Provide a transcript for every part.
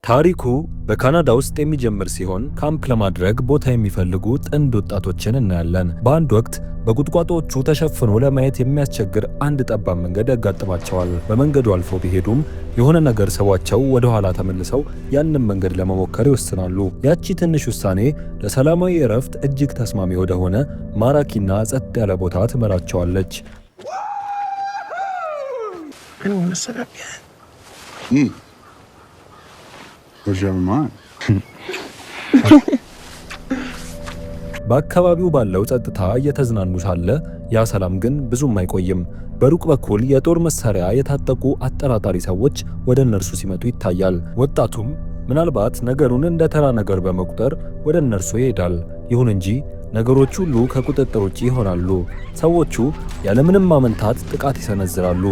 ታሪኩ በካናዳ ውስጥ የሚጀምር ሲሆን ካምፕ ለማድረግ ቦታ የሚፈልጉ ጥንድ ወጣቶችን እናያለን። በአንድ ወቅት በቁጥቋጦዎቹ ተሸፍኖ ለማየት የሚያስቸግር አንድ ጠባብ መንገድ ያጋጥማቸዋል። በመንገዱ አልፎ ቢሄዱም የሆነ ነገር ስቧቸው ወደ ኋላ ተመልሰው ያንን መንገድ ለመሞከር ይወስናሉ። ያቺ ትንሽ ውሳኔ ለሰላማዊ እረፍት እጅግ ተስማሚ ወደሆነ ማራኪና ጸጥ ያለ ቦታ ትመራቸዋለች። በአካባቢው ባለው ጸጥታ እየተዝናኑ ሳለ ያ ሰላም ግን ብዙም አይቆይም። በሩቅ በኩል የጦር መሳሪያ የታጠቁ አጠራጣሪ ሰዎች ወደ እነርሱ ሲመጡ ይታያል። ወጣቱም ምናልባት ነገሩን እንደ ተራ ነገር በመቁጠር ወደ እነርሱ ይሄዳል። ይሁን እንጂ ነገሮች ሁሉ ከቁጥጥር ውጭ ይሆናሉ። ሰዎቹ ያለምንም ማመንታት ጥቃት ይሰነዝራሉ።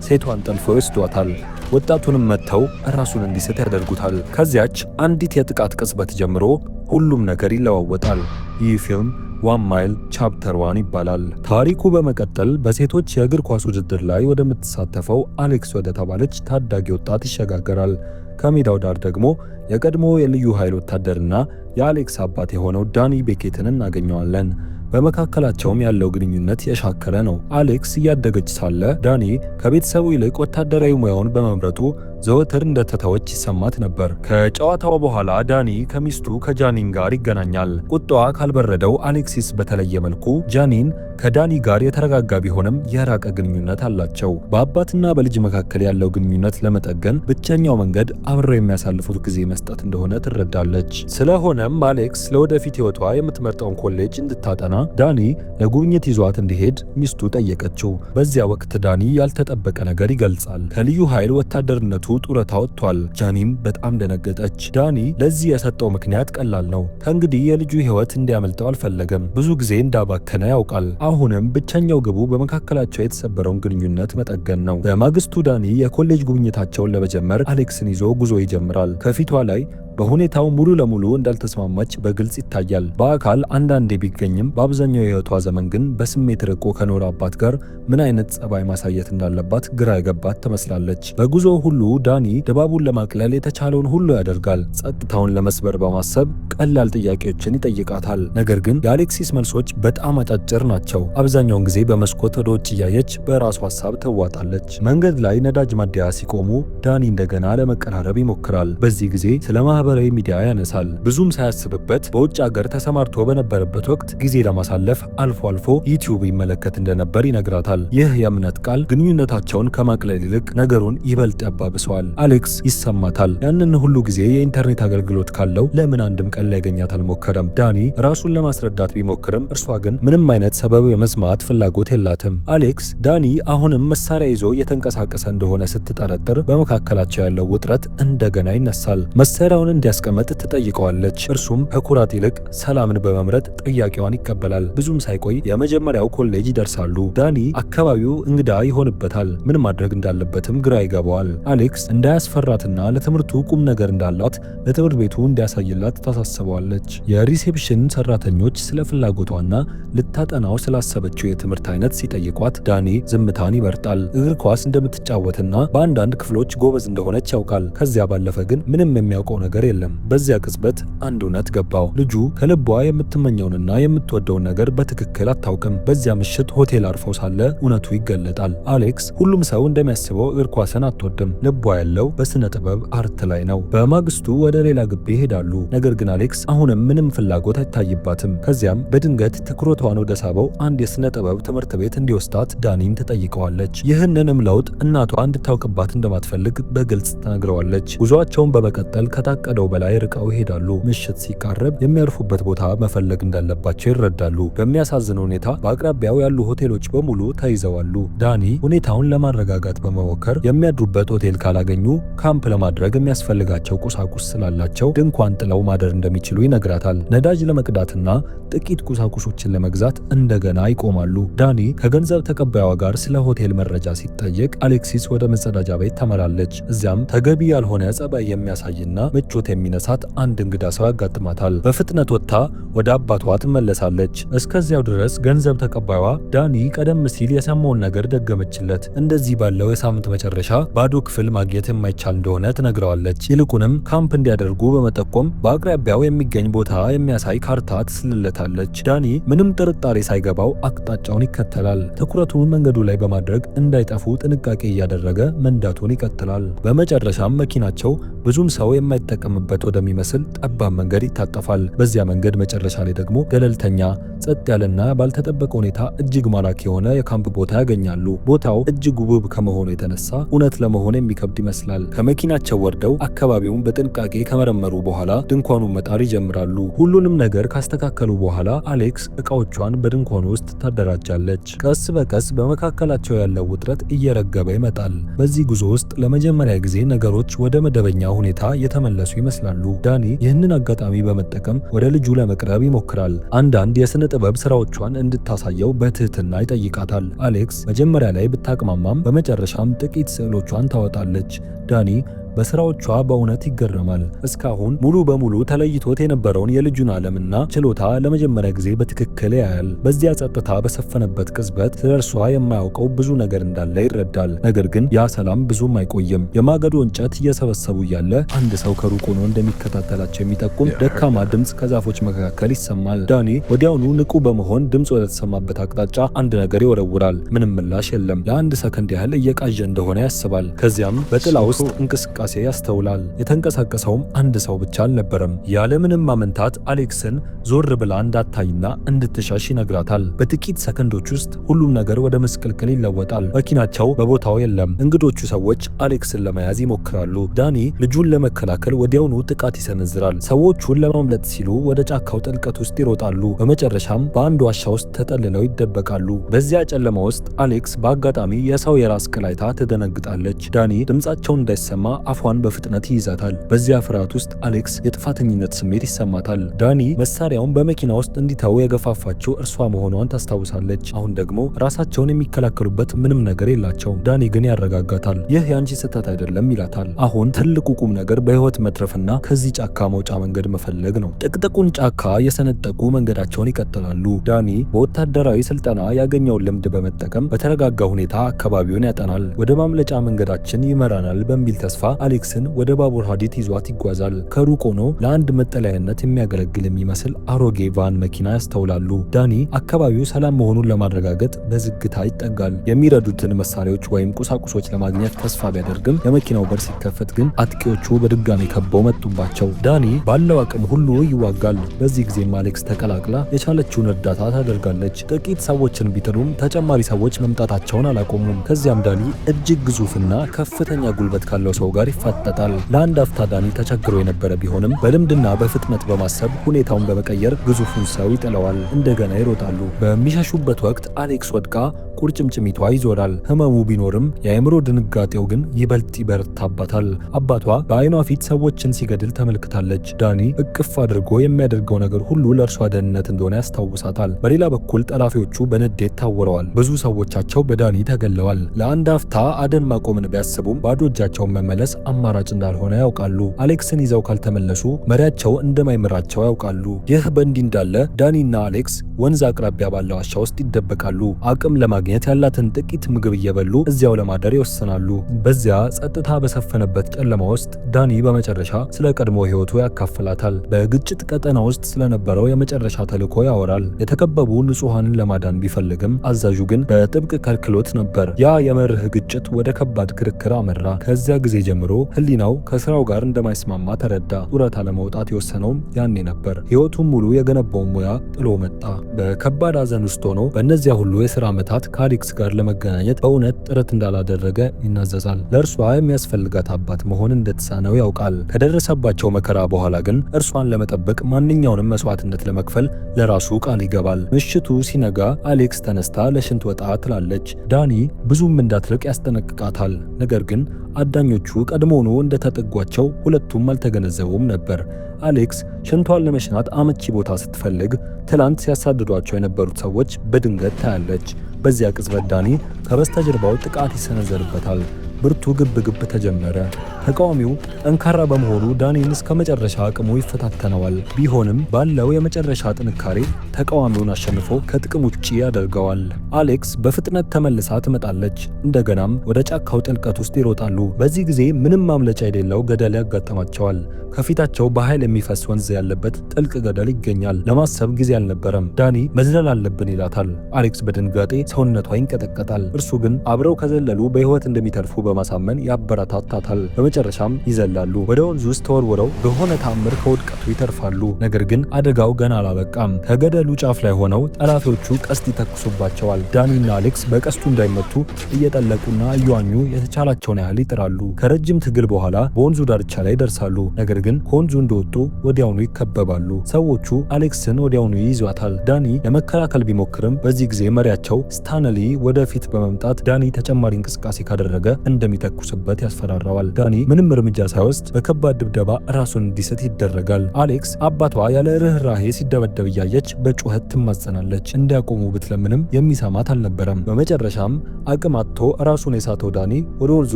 ሴቷን ጠልፈው ይወስዷታል። ወጣቱንም መተው ራሱን እንዲስት ያደርጉታል። ከዚያች አንዲት የጥቃት ቅጽበት ጀምሮ ሁሉም ነገር ይለዋወጣል። ይህ ፊልም ዋን ማይል ቻፕተር 1 ይባላል። ታሪኩ በመቀጠል በሴቶች የእግር ኳስ ውድድር ላይ ወደምትሳተፈው አሌክስ ወደ ተባለች ታዳጊ ወጣት ይሸጋገራል። ከሜዳው ዳር ደግሞ የቀድሞ የልዩ ኃይል ወታደርና የአሌክስ አባት የሆነው ዳኒ ቤኬትን እናገኘዋለን። በመካከላቸውም ያለው ግንኙነት የሻከረ ነው። አሌክስ እያደገች ሳለ ዳኒ ከቤተሰቡ ይልቅ ወታደራዊ ሙያውን በመምረጡ ዘወትር እንደተተወች ይሰማት ነበር። ከጨዋታው በኋላ ዳኒ ከሚስቱ ከጃኒን ጋር ይገናኛል። ቁጣዋ ካልበረደው አሌክሲስ በተለየ መልኩ ጃኒን ከዳኒ ጋር የተረጋጋ ቢሆንም የራቀ ግንኙነት አላቸው። በአባትና በልጅ መካከል ያለው ግንኙነት ለመጠገን ብቸኛው መንገድ አብረው የሚያሳልፉት ጊዜ መስጠት እንደሆነ ትረዳለች። ስለሆነም አሌክስ ለወደፊት ሕይወቷ የምትመርጠውን ኮሌጅ እንድታጠና ዳኒ ለጉብኝት ይዟት እንዲሄድ ሚስቱ ጠየቀችው። በዚያ ወቅት ዳኒ ያልተጠበቀ ነገር ይገልጻል። ከልዩ ኃይል ወታደርነቱ ጡረታ ወጥቷል። ጃኒም በጣም ደነገጠች። ዳኒ ለዚህ የሰጠው ምክንያት ቀላል ነው። ከእንግዲህ የልጁ ሕይወት እንዲያመልጠው አልፈለገም። ብዙ ጊዜ እንዳባከነ ያውቃል። አሁንም ብቸኛው ግቡ በመካከላቸው የተሰበረውን ግንኙነት መጠገን ነው። በማግስቱ ዳኒ የኮሌጅ ጉብኝታቸውን ለመጀመር አሌክስን ይዞ ጉዞ ይጀምራል። ከፊቷ ላይ በሁኔታው ሙሉ ለሙሉ እንዳልተስማማች በግልጽ ይታያል። በአካል አንዳንዴ ቢገኝም በአብዛኛው የሕይወቷ ዘመን ግን በስሜት ርቆ ከኖረ አባት ጋር ምን አይነት ጸባይ ማሳየት እንዳለባት ግራ የገባት ትመስላለች። በጉዞው ሁሉ ዳኒ ድባቡን ለማቅለል የተቻለውን ሁሉ ያደርጋል። ጸጥታውን ለመስበር በማሰብ ቀላል ጥያቄዎችን ይጠይቃታል። ነገር ግን የአሌክሲስ መልሶች በጣም አጫጭር ናቸው። አብዛኛውን ጊዜ በመስኮት ወደ ውጭ እያየች በራሱ ሀሳብ ትዋጣለች። መንገድ ላይ ነዳጅ ማደያ ሲቆሙ ዳኒ እንደገና ለመቀራረብ ይሞክራል። በዚህ ጊዜ ስለ ማህበራዊ ሚዲያ ያነሳል። ብዙም ሳያስብበት በውጭ ሀገር ተሰማርቶ በነበረበት ወቅት ጊዜ ለማሳለፍ አልፎ አልፎ ዩቲዩብ ይመለከት እንደነበር ይነግራታል። ይህ የእምነት ቃል ግንኙነታቸውን ከማቅለል ይልቅ ነገሩን ይበልጥ ያባብሰዋል። አሌክስ ይሰማታል። ያንን ሁሉ ጊዜ የኢንተርኔት አገልግሎት ካለው ለምን አንድም ቀን ሊያገኛት አልሞከረም? ዳኒ ራሱን ለማስረዳት ቢሞክርም እርሷ ግን ምንም አይነት ሰበብ የመስማት ፍላጎት የላትም። አሌክስ ዳኒ አሁንም መሳሪያ ይዞ እየተንቀሳቀሰ እንደሆነ ስትጠረጥር በመካከላቸው ያለው ውጥረት እንደገና ይነሳል። መሳሪያውን እንዲያስቀምጥ ትጠይቀዋለች። እርሱም ከኩራት ይልቅ ሰላምን በመምረጥ ጥያቄዋን ይቀበላል። ብዙም ሳይቆይ የመጀመሪያው ኮሌጅ ይደርሳሉ። ዳኒ አካባቢው እንግዳ ይሆንበታል። ምን ማድረግ እንዳለበትም ግራ ይገባዋል። አሌክስ እንዳያስፈራትና ለትምህርቱ ቁም ነገር እንዳላት ለትምህርት ቤቱ እንዲያሳይላት ታሳስበዋለች። የሪሴፕሽን ሰራተኞች ስለ ፍላጎቷና ልታጠናው ስላሰበችው የትምህርት አይነት ሲጠይቋት ዳኒ ዝምታን ይመርጣል። እግር ኳስ እንደምትጫወትና በአንዳንድ ክፍሎች ጎበዝ እንደሆነች ያውቃል። ከዚያ ባለፈ ግን ምንም የሚያውቀው ነገር የለም። በዚያ ቅጽበት አንድ እውነት ገባው። ልጁ ከልቧ የምትመኘውንና የምትወደውን ነገር በትክክል አታውቅም። በዚያ ምሽት ሆቴል አርፈው ሳለ እውነቱ ይገለጣል። አሌክስ ሁሉም ሰው እንደሚያስበው እግር ኳስን አትወድም። ልቧ ያለው በስነ ጥበብ አርት ላይ ነው። በማግስቱ ወደ ሌላ ግቢ ይሄዳሉ። ነገር ግን አሌክስ አሁንም ምንም ፍላጎት አይታይባትም። ከዚያም በድንገት ትኩረቷን ወደ ሳበው አንድ የስነ ጥበብ ትምህርት ቤት እንዲወስዳት ዳኒን ትጠይቀዋለች። ይህንንም ለውጥ እናቷ እንድታውቅባት እንደማትፈልግ በግልጽ ተናግረዋለች። ጉዟቸውን በመቀጠል ከታቀደው በላይ ርቀው ይሄዳሉ። ምሽት ሲቃረብ የሚያርፉበት ቦታ መፈለግ እንዳለባቸው ይረዳሉ። በሚያሳዝን ሁኔታ በአቅራቢያው ያሉ ሆቴሎች በሙሉ ተይዘዋሉ። ዳኒ ሁኔታውን ለማረጋጋት በመሞከር የሚያድሩበት ሆቴል ካላገኙ ካምፕ ለማድረግ የሚያስፈልጋቸው ቁሳቁስ ስላላቸው ድንኳን ጥለው ማደር እንደሚችሉ ይነግራታል። ነዳጅ ለመቅዳትና ጥቂት ቁሳቁሶችን ለመግዛት እንደገና ይቆማሉ። ዳኒ ከገንዘብ ተቀባይዋ ጋር ስለ ሆቴል መረጃ ሲጠየቅ አሌክሲስ ወደ መጸዳጃ ቤት ተመራለች። እዚያም ተገቢ ያልሆነ ጸባይ የሚያሳይና ምቾት ምቾት የሚነሳት አንድ እንግዳ ሰው ያጋጥማታል። በፍጥነት ወጥታ ወደ አባቷ ትመለሳለች። እስከዚያው ድረስ ገንዘብ ተቀባይዋ ዳኒ ቀደም ሲል የሰማውን ነገር ደገመችለት። እንደዚህ ባለው የሳምንት መጨረሻ ባዶ ክፍል ማግኘት የማይቻል እንደሆነ ትነግረዋለች። ይልቁንም ካምፕ እንዲያደርጉ በመጠቆም በአቅራቢያው የሚገኝ ቦታ የሚያሳይ ካርታ ትስልለታለች። ዳኒ ምንም ጥርጣሬ ሳይገባው አቅጣጫውን ይከተላል። ትኩረቱን መንገዱ ላይ በማድረግ እንዳይጠፉ ጥንቃቄ እያደረገ መንዳቱን ይቀጥላል። በመጨረሻም መኪናቸው ብዙም ሰው የማይጠቀምበት ወደሚመስል ጠባብ መንገድ ይታጠፋል። በዚያ መንገድ መጨረሻ ላይ ደግሞ ገለልተኛ፣ ጸጥ ያለና ባልተጠበቀ ሁኔታ እጅግ ማራኪ የሆነ የካምፕ ቦታ ያገኛሉ። ቦታው እጅግ ውብ ከመሆኑ የተነሳ እውነት ለመሆን የሚከብድ ይመስላል። ከመኪናቸው ወርደው አካባቢውን በጥንቃቄ ከመረመሩ በኋላ ድንኳኑን መጣር ይጀምራሉ። ሁሉንም ነገር ካስተካከሉ በኋላ አሌክስ እቃዎቿን በድንኳኑ ውስጥ ታደራጃለች። ቀስ በቀስ በመካከላቸው ያለው ውጥረት እየረገበ ይመጣል። በዚህ ጉዞ ውስጥ ለመጀመሪያ ጊዜ ነገሮች ወደ መደበኛ ሁኔታ የተመለሱ ይመስላሉ። ዳኒ ይህንን አጋጣሚ በመጠቀም ወደ ልጁ ለመቅረብ ይሞክራል። አንዳንድ የስነ ጥበብ ስራዎቿን እንድታሳየው በትህትና ይጠይቃታል። አሌክስ መጀመሪያ ላይ ብታቅማማም በመጨረሻም ጥቂት ስዕሎቿን ታወጣለች። ዳኒ በስራዎቿ በእውነት ይገረማል። እስካሁን ሙሉ በሙሉ ተለይቶት የነበረውን የልጁን ዓለምና ችሎታ ለመጀመሪያ ጊዜ በትክክል ያያል። በዚያ ጸጥታ በሰፈነበት ቅጽበት ስለ እርሷ የማያውቀው ብዙ ነገር እንዳለ ይረዳል። ነገር ግን ያ ሰላም ብዙም አይቆይም። የማገዶ እንጨት እየሰበሰቡ እያለ አንድ ሰው ከሩቅ ሆኖ እንደሚከታተላቸው የሚጠቁም ደካማ ድምፅ ከዛፎች መካከል ይሰማል። ዳኒ ወዲያውኑ ንቁ በመሆን ድምፅ ወደተሰማበት አቅጣጫ አንድ ነገር ይወረውራል። ምንም ምላሽ የለም። ለአንድ ሰከንድ ያህል እየቃዠ እንደሆነ ያስባል። ከዚያም በጥላ ውስጥ እንቅስቃሴ ያስተውላል። የተንቀሳቀሰውም አንድ ሰው ብቻ አልነበረም። ያለምንም ማመንታት አሌክስን ዞር ብላ እንዳታይና እንድትሻሽ ይነግራታል። በጥቂት ሰከንዶች ውስጥ ሁሉም ነገር ወደ ምስቅልቅል ይለወጣል። መኪናቸው በቦታው የለም። እንግዶቹ ሰዎች አሌክስን ለመያዝ ይሞክራሉ። ዳኒ ልጁን ለመከላከል ወዲያውኑ ጥቃት ይሰነዝራል። ሰዎቹን ለማምለጥ ሲሉ ወደ ጫካው ጥልቀት ውስጥ ይሮጣሉ። በመጨረሻም በአንድ ዋሻ ውስጥ ተጠልለው ይደበቃሉ። በዚያ ጨለማ ውስጥ አሌክስ በአጋጣሚ የሰው የራስ ቅል አይታ ትደነግጣለች። ዳኒ ድምጻቸውን እንዳይሰማ አፏን በፍጥነት ይይዛታል። በዚያ ፍርሃት ውስጥ አሌክስ የጥፋተኝነት ስሜት ይሰማታል። ዳኒ መሳሪያውን በመኪና ውስጥ እንዲተው የገፋፋቸው እርሷ መሆኗን ታስታውሳለች። አሁን ደግሞ ራሳቸውን የሚከላከሉበት ምንም ነገር የላቸውም። ዳኒ ግን ያረጋጋታል። ይህ የአንቺ ስህተት አይደለም ይላታል። አሁን ትልቁ ቁም ነገር በህይወት መትረፍና ከዚህ ጫካ መውጫ መንገድ መፈለግ ነው። ጥቅጥቁን ጫካ የሰነጠቁ መንገዳቸውን ይቀጥላሉ። ዳኒ በወታደራዊ ስልጠና ያገኘውን ልምድ በመጠቀም በተረጋጋ ሁኔታ አካባቢውን ያጠናል። ወደ ማምለጫ መንገዳችን ይመራናል በሚል ተስፋ አሌክስን ወደ ባቡር ሀዲድ ይዟት ይጓዛል። ከሩቅ ሆኖ ለአንድ መጠለያነት የሚያገለግል የሚመስል አሮጌ ቫን መኪና ያስተውላሉ። ዳኒ አካባቢው ሰላም መሆኑን ለማረጋገጥ በዝግታ ይጠጋል። የሚረዱትን መሳሪያዎች ወይም ቁሳቁሶች ለማግኘት ተስፋ ቢያደርግም የመኪናው በር ሲከፈት ግን አጥቂዎቹ በድጋሚ ከበው መጡባቸው። ዳኒ ባለው አቅም ሁሉ ይዋጋል። በዚህ ጊዜም አሌክስ ተቀላቅላ የቻለችውን እርዳታ ታደርጋለች። ጥቂት ሰዎችን ቢጥሉም ተጨማሪ ሰዎች መምጣታቸውን አላቆሙም። ከዚያም ዳኒ እጅግ ግዙፍና ከፍተኛ ጉልበት ካለው ሰው ጋር ይፋጠጣል። ለአንድ አፍታ ዳኒ ተቸግሮ የነበረ ቢሆንም በልምድና በፍጥነት በማሰብ ሁኔታውን በመቀየር ግዙፉን ሰው ይጥለዋል። እንደገና ይሮጣሉ። በሚሸሹበት ወቅት አሌክስ ወድቃ ቁርጭምጭሚቷ ይዞራል። ህመሙ ቢኖርም የአእምሮ ድንጋጤው ግን ይበልጥ ይበረታባታል። አባቷ በአይኗ ፊት ሰዎችን ሲገድል ተመልክታለች። ዳኒ እቅፍ አድርጎ የሚያደርገው ነገር ሁሉ ለእርሷ ደህንነት እንደሆነ ያስታውሳታል። በሌላ በኩል ጠላፊዎቹ በንዴት ታውረዋል። ብዙ ሰዎቻቸው በዳኒ ተገለዋል። ለአንድ አፍታ አደን ማቆምን ቢያስቡም ባዶ እጃቸውን መመለስ አማራጭ እንዳልሆነ ያውቃሉ። አሌክስን ይዘው ካልተመለሱ መሪያቸው እንደማይመራቸው ያውቃሉ። ይህ በእንዲህ እንዳለ ዳኒና አሌክስ ወንዝ አቅራቢያ ባለው ዋሻ ውስጥ ይደበቃሉ። አቅም ለማግኘት ያላትን ጥቂት ምግብ እየበሉ እዚያው ለማደር ይወስናሉ። በዚያ ጸጥታ በሰፈነበት ጨለማ ውስጥ ዳኒ በመጨረሻ ስለ ቀድሞ ህይወቱ ያካፍላታል። በግጭት ቀጠና ውስጥ ስለነበረው የመጨረሻ ተልዕኮ ያወራል። የተከበቡ ንጹሐንን ለማዳን ቢፈልግም አዛዡ ግን በጥብቅ ከልክሎት ነበር። ያ የመርህ ግጭት ወደ ከባድ ክርክር አመራ። ከዚያ ጊዜ ጀምሮ ህሊናው ከስራው ጋር እንደማይስማማ ተረዳ። ጡረታ ለመውጣት የወሰነውም ያኔ ነበር። ህይወቱን ሙሉ የገነባውን ሙያ ጥሎ መጣ። በከባድ ሐዘን ውስጥ ሆኖ በእነዚያ ሁሉ የሥራ ዓመታት ከአሌክስ ጋር ለመገናኘት በእውነት ጥረት እንዳላደረገ ይናዘዛል። ለእርሷ የሚያስፈልጋት አባት መሆን እንደተሳነው ያውቃል። ከደረሰባቸው መከራ በኋላ ግን እርሷን ለመጠበቅ ማንኛውንም መስዋዕትነት ለመክፈል ለራሱ ቃል ይገባል። ምሽቱ ሲነጋ አሌክስ ተነስታ ለሽንት ወጣ ትላለች። ዳኒ ብዙም እንዳትርቅ ያስጠነቅቃታል። ነገር ግን አዳኞቹ ቀድሞውኑ እንደተጠጓቸው ሁለቱም አልተገነዘቡም ነበር። አሌክስ ሽንቷን ለመሽናት አመቺ ቦታ ስትፈልግ ትላንት ሲያሳድዷቸው የነበሩት ሰዎች በድንገት ታያለች። በዚያ ቅጽበት ዳኒ ከበስተጀርባው ጥቃት ይሰነዘርበታል። ብርቱ ግብግብ ተጀመረ። ተቃዋሚው ጠንካራ በመሆኑ ዳኒን እስከ መጨረሻ አቅሙ ይፈታተነዋል። ቢሆንም ባለው የመጨረሻ ጥንካሬ ተቃዋሚውን አሸንፎ ከጥቅም ውጪ ያደርገዋል። አሌክስ በፍጥነት ተመልሳ ትመጣለች። እንደገናም ወደ ጫካው ጥልቀት ውስጥ ይሮጣሉ። በዚህ ጊዜ ምንም ማምለጫ የሌለው ገደል ያጋጥማቸዋል። ከፊታቸው በኃይል የሚፈስ ወንዝ ያለበት ጥልቅ ገደል ይገኛል። ለማሰብ ጊዜ አልነበረም። ዳኒ መዝለል አለብን ይላታል። አሌክስ በድንጋጤ ሰውነቷ ይንቀጠቀጣል። እርሱ ግን አብረው ከዘለሉ በሕይወት እንደሚተርፉ በማሳመን ያበረታታታል። በመጨረሻም ይዘላሉ። ወደ ወንዙ ውስጥ ተወርውረው በሆነ ተአምር ከውድቀቱ ይተርፋሉ። ነገር ግን አደጋው ገና አላበቃም። ከገደሉ ጫፍ ላይ ሆነው ጠላፊዎቹ ቀስት ይተኩሱባቸዋል። ዳኒና አሌክስ በቀስቱ እንዳይመቱ እየጠለቁና እየዋኙ የተቻላቸውን ያህል ይጥራሉ። ከረጅም ትግል በኋላ በወንዙ ዳርቻ ላይ ይደርሳሉ። ነገር ግን ከወንዙ እንደወጡ ወዲያውኑ ይከበባሉ። ሰዎቹ አሌክስን ወዲያውኑ ይይዟታል። ዳኒ ለመከላከል ቢሞክርም በዚህ ጊዜ መሪያቸው ስታንሊ ወደፊት በመምጣት ዳኒ ተጨማሪ እንቅስቃሴ ካደረገ እንደሚተኩስበት ያስፈራራዋል። ዳኒ ምንም እርምጃ ሳይወስድ በከባድ ድብደባ ራሱን እንዲስት ይደረጋል። አሌክስ አባቷ ያለ ርኅራሄ ሲደበደብ እያየች በጩኸት ትማጸናለች። እንዲያቆሙ ብትለምንም የሚሰማት አልነበረም። በመጨረሻም አቅም አጥቶ ራሱን የሳተው ዳኒ ወደ ወንዙ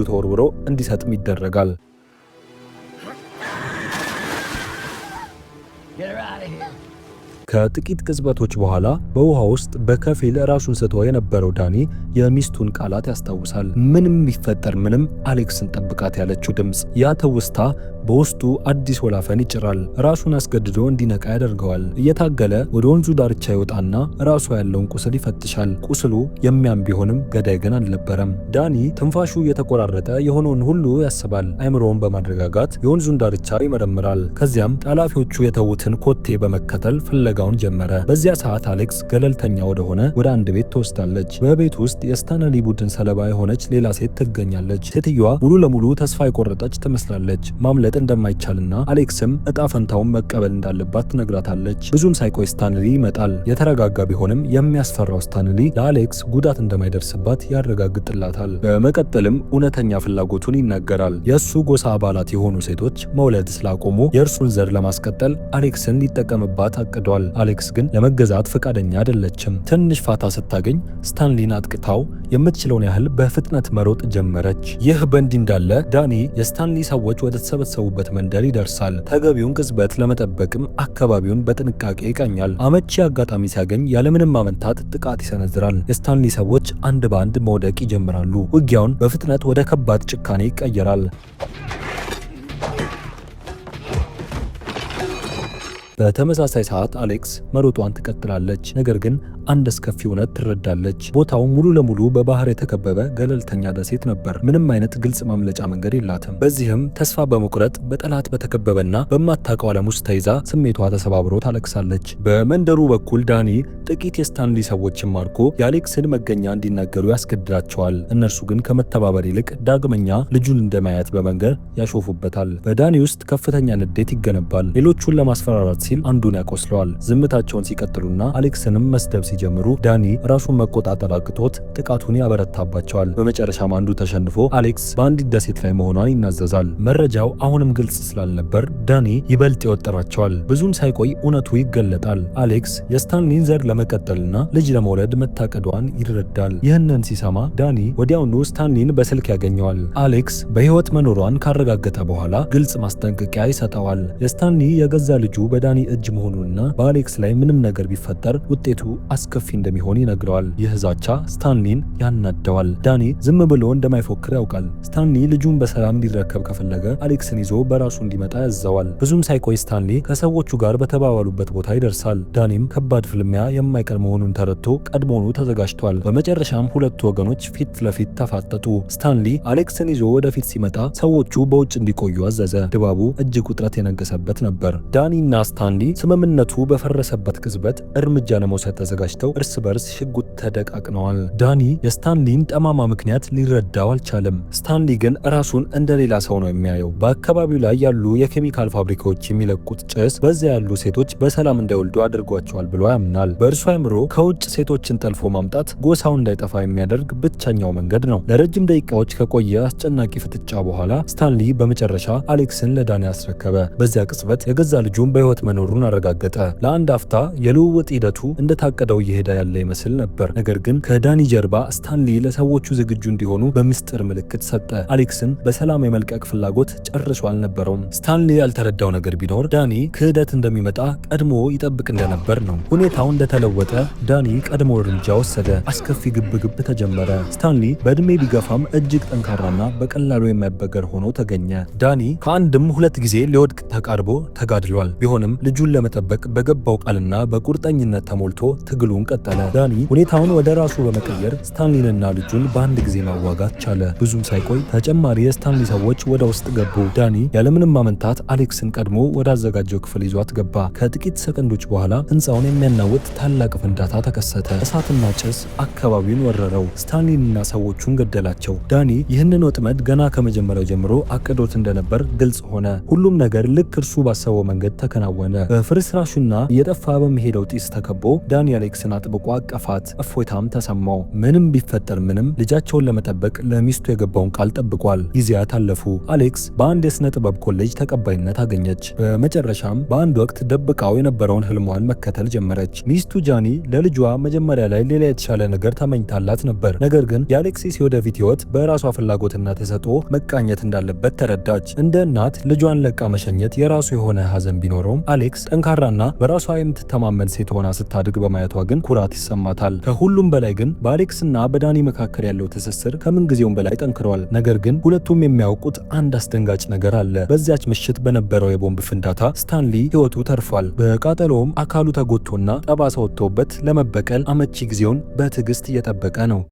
ተወርውሮ እንዲሰጥም ይደረጋል። ከጥቂት ቅጽበቶች በኋላ በውሃ ውስጥ በከፊል ራሱን ስቶ የነበረው ዳኒ የሚስቱን ቃላት ያስታውሳል። ምንም ቢፈጠር ምንም አሌክስን ጠብቃት ያለችው ድምፅ። ያ ትውስታ በውስጡ አዲስ ወላፈን ይጭራል። ራሱን አስገድዶ እንዲነቃ ያደርገዋል። እየታገለ ወደ ወንዙ ዳርቻ ይወጣና ራሱ ያለውን ቁስል ይፈትሻል። ቁስሉ የሚያም ቢሆንም ገዳይ ግን አልነበረም። ዳኒ ትንፋሹ እየተቆራረጠ የሆነውን ሁሉ ያስባል። አይምሮውን በማረጋጋት የወንዙን ዳርቻ ይመረምራል። ከዚያም ጠላፊዎቹ የተዉትን ኮቴ በመከተል ፍለጋውን ጀመረ። በዚያ ሰዓት አሌክስ ገለልተኛ ወደ አንድ ቤት ትወስዳለች። በቤት ውስጥ የስታንሊ ቡድን ሰለባ የሆነች ሌላ ሴት ትገኛለች። ሴትዮዋ ሙሉ ለሙሉ ተስፋ የቆረጠች ትመስላለች። ማምለጥ እንደማይቻልና አሌክስም እጣ ፈንታውን መቀበል እንዳለባት ትነግራታለች። ብዙም ሳይቆይ ስታንሊ ይመጣል። የተረጋጋ ቢሆንም የሚያስፈራው ስታንሊ ለአሌክስ ጉዳት እንደማይደርስባት ያረጋግጥላታል። በመቀጠልም እውነተኛ ፍላጎቱን ይናገራል። የእሱ ጎሳ አባላት የሆኑ ሴቶች መውለድ ስላቆሙ የእርሱን ዘር ለማስቀጠል አሌክስን ሊጠቀምባት አቅዷል። አሌክስ ግን ለመገዛት ፈቃደኛ አይደለችም። ትንሽ ፋታ ስታገኝ ስታንሊን አጥቅታው የምትችለውን ያህል በፍጥነት መሮጥ ጀመረች። ይህ በእንዲህ እንዳለ ዳኒ የስታንሊ ሰዎች ወደ ተሰበሰቡበት መንደር ይደርሳል። ተገቢውን ቅጽበት ለመጠበቅም አካባቢውን በጥንቃቄ ይቃኛል። አመቺ አጋጣሚ ሲያገኝ ያለምንም ማመንታት ጥቃት ይሰነዝራል። የስታንሊ ሰዎች አንድ በአንድ መውደቅ ይጀምራሉ። ውጊያውን በፍጥነት ወደ ከባድ ጭካኔ ይቀየራል። በተመሳሳይ ሰዓት አሌክስ መሮጧን ትቀጥላለች። ነገር ግን አንድ አስከፊ እውነት ትረዳለች። ቦታው ሙሉ ለሙሉ በባህር የተከበበ ገለልተኛ ደሴት ነበር። ምንም አይነት ግልጽ ማምለጫ መንገድ የላትም። በዚህም ተስፋ በመቁረጥ በጠላት በተከበበና በማታውቀው ዓለም ውስጥ ተይዛ ስሜቷ ተሰባብሮ ታለቅሳለች። በመንደሩ በኩል ዳኒ ጥቂት የስታንሊ ሰዎችን ማርኮ የአሌክስን መገኛ እንዲናገሩ ያስገድዳቸዋል። እነርሱ ግን ከመተባበር ይልቅ ዳግመኛ ልጁን እንደማያት በመንገር ያሾፉበታል። በዳኒ ውስጥ ከፍተኛ ንዴት ይገነባል። ሌሎቹን ለማስፈራራት ሲል አንዱን ያቆስለዋል። ዝምታቸውን ሲቀጥሉና አሌክስንም መስደብ ሲጀምሩ ዳኒ ራሱን መቆጣጠር አቅቶት ጥቃቱን ያበረታባቸዋል። በመጨረሻም አንዱ ተሸንፎ አሌክስ በአንዲት ደሴት ላይ መሆኗን ይናዘዛል። መረጃው አሁንም ግልጽ ስላልነበር ዳኒ ይበልጥ ይወጠራቸዋል። ብዙም ሳይቆይ እውነቱ ይገለጣል። አሌክስ የስታንሊን ዘር ለመቀጠልና ልጅ ለመውለድ መታቀዷን ይረዳል። ይህንን ሲሰማ ዳኒ ወዲያውኑ ስታንሊን በስልክ ያገኘዋል። አሌክስ በሕይወት መኖሯን ካረጋገጠ በኋላ ግልጽ ማስጠንቀቂያ ይሰጠዋል። የስታንሊ የገዛ ልጁ በዳኒ እጅ መሆኑንና በአሌክስ ላይ ምንም ነገር ቢፈጠር ውጤቱ አስከፊ እንደሚሆን ይነግረዋል። ይህ ዛቻ ስታንሊን ያናደዋል። ዳኒ ዝም ብሎ እንደማይፎክር ያውቃል። ስታንሊ ልጁን በሰላም እንዲረከብ ከፈለገ አሌክስን ይዞ በራሱ እንዲመጣ ያዘዋል። ብዙም ሳይቆይ ስታንሊ ከሰዎቹ ጋር በተባባሉበት ቦታ ይደርሳል። ዳኒም ከባድ ፍልሚያ የማይቀር መሆኑን ተረድቶ ቀድሞኑ ተዘጋጅቷል። በመጨረሻም ሁለቱ ወገኖች ፊት ለፊት ተፋጠጡ። ስታንሊ አሌክስን ይዞ ወደፊት ሲመጣ ሰዎቹ በውጭ እንዲቆዩ አዘዘ። ድባቡ እጅግ ውጥረት የነገሰበት ነበር። ዳኒና ስታንሊ ስምምነቱ በፈረሰበት ቅጽበት እርምጃ ለመውሰድ ተዘጋጅተው እርስ በርስ ሽጉጥ ተደቃቅነዋል። ዳኒ የስታንሊን ጠማማ ምክንያት ሊረዳው አልቻለም። ስታንሊ ግን ራሱን እንደ ሌላ ሰው ነው የሚያየው። በአካባቢው ላይ ያሉ የኬሚካል ፋብሪካዎች የሚለቁት ጭስ በዚያ ያሉ ሴቶች በሰላም እንዳይወልዱ አድርጓቸዋል ብሎ ያምናል። በእርሱ አእምሮ ከውጭ ሴቶችን ጠልፎ ማምጣት ጎሳው እንዳይጠፋ የሚያደርግ ብቸኛው መንገድ ነው። ለረጅም ደቂቃዎች ከቆየ አስጨናቂ ፍጥጫ በኋላ ስታንሊ በመጨረሻ አሌክስን ለዳኒ አስረከበ። በዚያ ቅጽበት የገዛ ልጁን በሕይወት መኖሩን አረጋገጠ። ለአንድ አፍታ የልውውጥ ሂደቱ እንደታቀደው እየሄደ ያለ ይመስል ነበር። ነገር ግን ከዳኒ ጀርባ ስታንሊ ለሰዎቹ ዝግጁ እንዲሆኑ በምስጢር ምልክት ሰጠ። አሌክስን በሰላም የመልቀቅ ፍላጎት ጨርሶ አልነበረውም። ስታንሊ ያልተረዳው ነገር ቢኖር ዳኒ ክህደት እንደሚመጣ ቀድሞ ይጠብቅ እንደነበር ነው። ሁኔታው እንደተለወጠ ዳኒ ቀድሞ እርምጃ ወሰደ። አስከፊ ግብግብ ተጀመረ። ስታንሊ በእድሜ ቢገፋም እጅግ ጠንካራና በቀላሉ የማይበገር ሆኖ ተገኘ። ዳኒ ከአንድም ሁለት ጊዜ ሊወድቅ ተቃርቦ ተጋድሏል። ቢሆንም ልጁን ለመጠበቅ በገባው ቃልና በቁርጠኝነት ተሞልቶ ትግሉን ቀጠለ። ዳኒ ሁኔታውን ወደ ራሱ በመቀየር ስታንሊንና ልጁን በአንድ ጊዜ ማዋጋት ቻለ። ብዙም ሳይቆይ ተጨማሪ የስታንሊ ሰዎች ወደ ውስጥ ገቡ። ዳኒ ያለምንም ማመንታት አሌክስን ቀድሞ ወደ አዘጋጀው ክፍል ይዟት ገባ። ከጥቂት ሰከንዶች በኋላ ህንፃውን የሚያናውጥ ታላቅ ፍንዳታ ተከሰተ። እሳትና ጭስ አካባቢውን ወረረው። ስታንሊንና ሰዎቹን ገደላቸው። ዳኒ ይህንን ወጥመድ ገና ከመጀመሪያው ጀምሮ አቅዶት እንደነበር ግልጽ ሆነ። ሁሉም ነገር ልክ እርሱ ባሰበው መንገድ ተከናወነ። በፍርስራሹና እየጠፋ በሚሄደው ጢስ ተከቦ ዳኒ አሌክስን አጥብቆ አቀፋት። እፎይታም ተሰማው። ምንም ቢፈጠር ምንም ልጃቸውን ለመጠበቅ ለሚስቱ የገባውን ቃል ጠብቋል። ጊዜያት አለፉ። አሌክስ በአንድ የሥነ ጥበብ ኮሌጅ ተቀባይነት አገኘች። በመጨረሻም በአንድ ወቅት ደብቃው የነበረውን ህልሟን መከተል ጀመረች። ሚስቱ ጃኒ ለልጇ መጀመሪያ ላይ ሌላ የተሻለ ነገር ተመኝታላት ነበር። ነገር ግን የአሌክሲስ የወደፊት ህይወት በራሷ ፍላጎትና ተሰጥኦ መቃኘት እንዳለበት ተረዳች። እንደ እናት ልጇን ለቃ መሸኘት የራሱ የሆነ ሐዘን ቢኖረውም አሌክስ ጠንካራና በራሷ የምትተማመን ሴት ሆና ስታድግ በማየቷ ግን ኩራት ይሰማታል። ከሁሉም በላይ ግን በአሌክስና በዳኒ መካከል ያለው ትስስር ከምንጊዜውም በላይ ጠንክሯል። ነገር ግን ሁለቱም የሚያውቁት አንድ አስደንጋጭ ነገር አለ። በዚያች ምሽት በነበረው የቦምብ ፍንዳታ ስታንሊ ህይወቱ ተርፏል። በቃጠሎውም አካሉ ተጎድቶና ጠባሳ ወጥቶበት ለመበቀል አመቺ ጊዜውን በትዕግስት እየጠበቀ ነው።